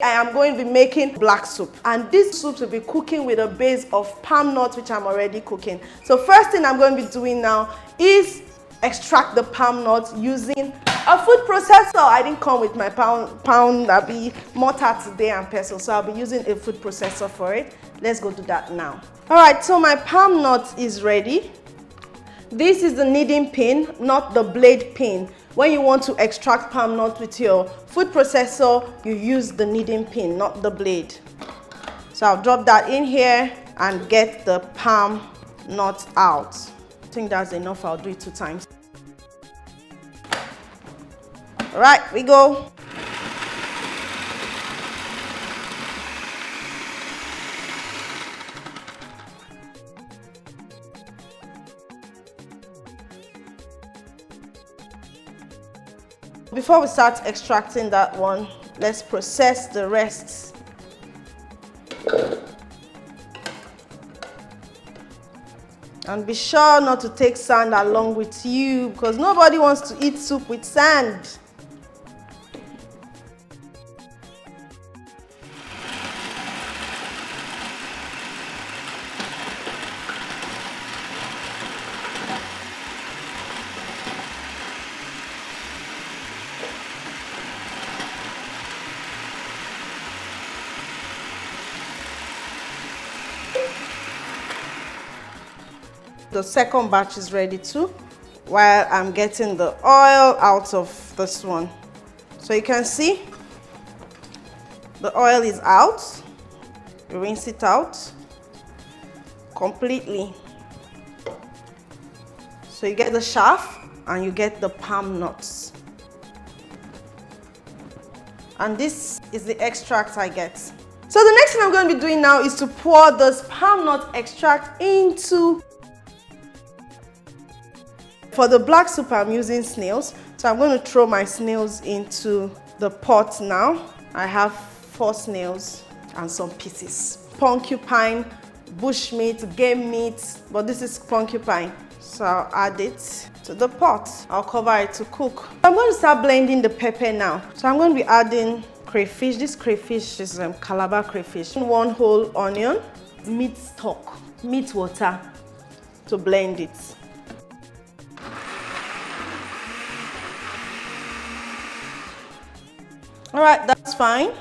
I am going to be making black soup, and this soup will be cooking with a base of palm nuts, which I'm already cooking. So first thing I'm going to be doing now is extract the palm nuts using a food processor. I didn't come with my pound I'll be mortar today and pestle, so I'll be using a food processor for it. Let's go do that now. All right, so my palm nut is ready. This is the kneading pin, not the blade pin. When you want to extract palm nut with your food processor, you use the kneading pin, not the blade. So I'll drop that in here and get the palm nut out. I think that's enough. I'll do it 2 times. All right, we go. Before we start extracting that one, let's process the rest. And be sure not to take sand along with you, because nobody wants to eat soup with sand. The second batch is ready too, while I'm getting the oil out of this one. So you can see the oil is out. You rinse it out completely. So you get the chaff and you get the palm nuts. And this is the extract I get. So the next thing I'm going to be doing now is to pour this palm nut extract into. For the black soup, I'm using snails. So I'm going to throw my snails into the pot now. I have 4 snails and some pieces. Porcupine, bush meat, game meat, but this is porcupine. So I'll add it to the pot. I'll cover it to cook. I'm going to start blending the pepper now. So I'm going to be adding crayfish. This crayfish is Calabar crayfish. 1 whole onion, meat stock, meat water to blend it. All right, that's fine.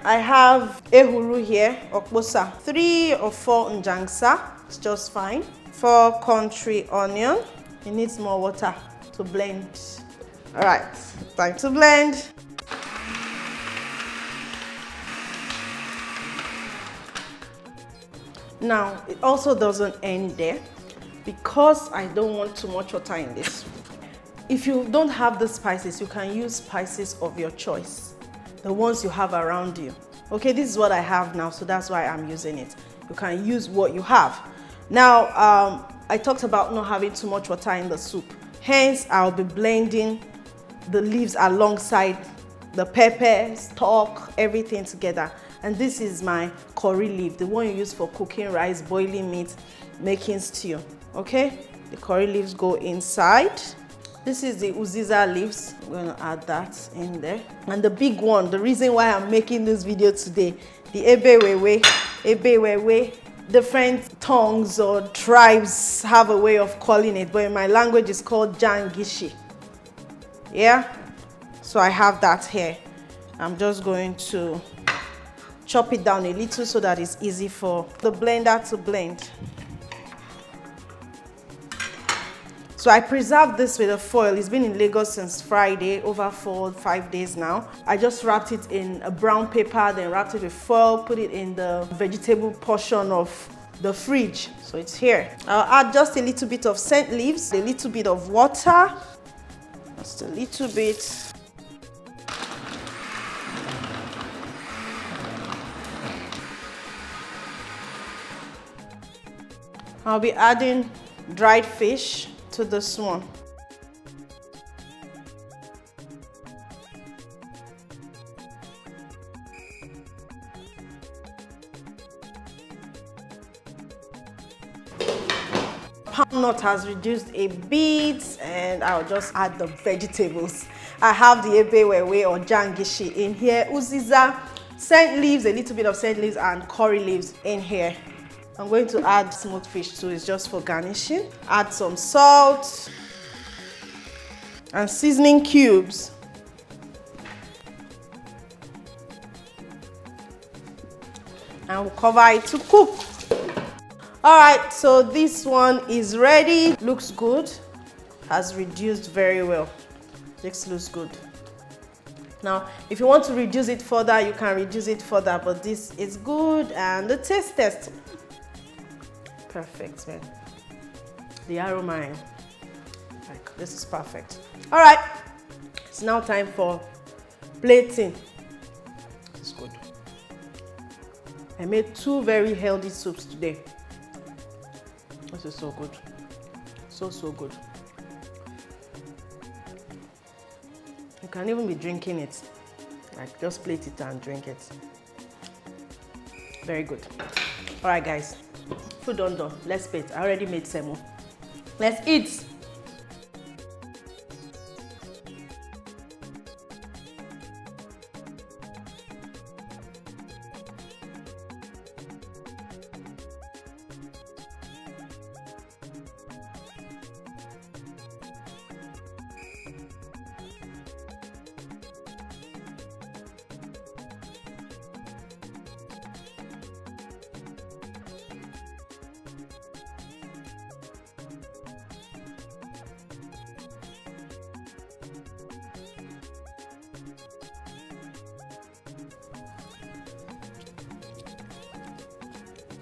I have ehuru here, okbosa. 3 or 4 njangsa, it's just fine. 4 country onion. It needs more water to blend. All right, time to blend. Now, it also doesn't end there, because I don't want too much water in this. If you don't have the spices, you can use spices of your choice. The ones you have around you. Okay, this is what I have now, so that's why I'm using it. You can use what you have. Now, I talked about not having too much water in the soup. Hence, I'll be blending the leaves alongside the pepper, stock, everything together. And this is my curry leaf, the one you use for cooking rice, boiling meat, making stew. Okay, the curry leaves go inside. This is the uziza leaves. I'm going to add that in there. And the big one, the reason why I'm making this video today, the EBEEWUWA. Different tongues or tribes have a way of calling it, but in my language it's called Jangish. Yeah? So I have that here. I'm just going to chop it down a little so that it's easy for the blender to blend. So I preserved this with a foil. It's been in Lagos since Friday, over 4 or 5 days now. I just wrapped it in a brown paper, then wrapped it with foil, put it in the vegetable portion of the fridge. So it's here. I'll add just a little bit of scent leaves, a little bit of water, just a little bit. I'll be adding dried fish to this one. Palm nut has reduced a bit, and I'll just add the vegetables. I have the EBEEWUWA or Jangish in here, uziza, scent leaves, a little bit of scent leaves and curry leaves in here. I'm going to add smoked fish too, it's just for garnishing. Add some salt and seasoning cubes. And we'll cover it to cook. All right, so this one is ready. Looks good. Has reduced very well. This looks good. Now, if you want to reduce it further, you can reduce it further, but this is good. And the taste test. Perfect, man. The aroma, like, this is perfect. All right, it's now time for plating. This is good. I made 2 very healthy soups today. This is so good. So good. You can even be drinking it. Like, just plate it and drink it. Very good. All right, guys. Food done. Let's plate. I already made semo. Let's eat.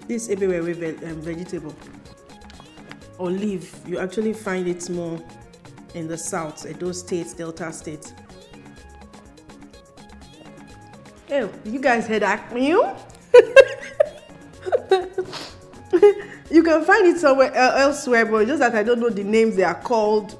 This EBEEWUWA vegetable or leaf, you actually find it more in the south, those states, Delta states. Oh, you guys heard that meal? You can find it somewhere elsewhere, but just that I don't know the names they are called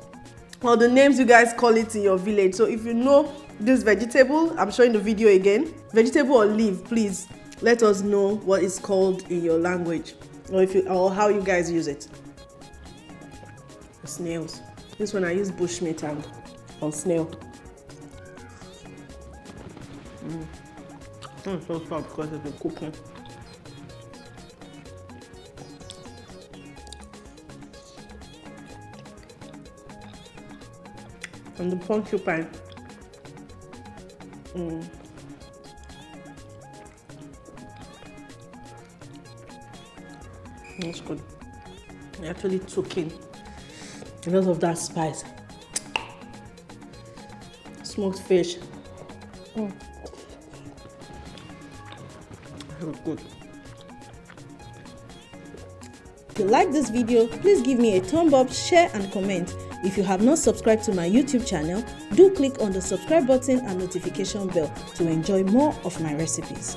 or the names you guys call it in your village. So if you know this vegetable, I'm showing the video again. Vegetable or leaf, please let us know what it's called in your language, or how you guys use it. Snails. This one I use bushmeat and on snail. So soft because it's been cooking. And the porcupine. That's good. I actually took in a lot of that spice. Smoked fish. That's good. If you like this video, please give me a thumb up, share and comment. If you have not subscribed to my YouTube channel, do click on the subscribe button and notification bell to enjoy more of my recipes.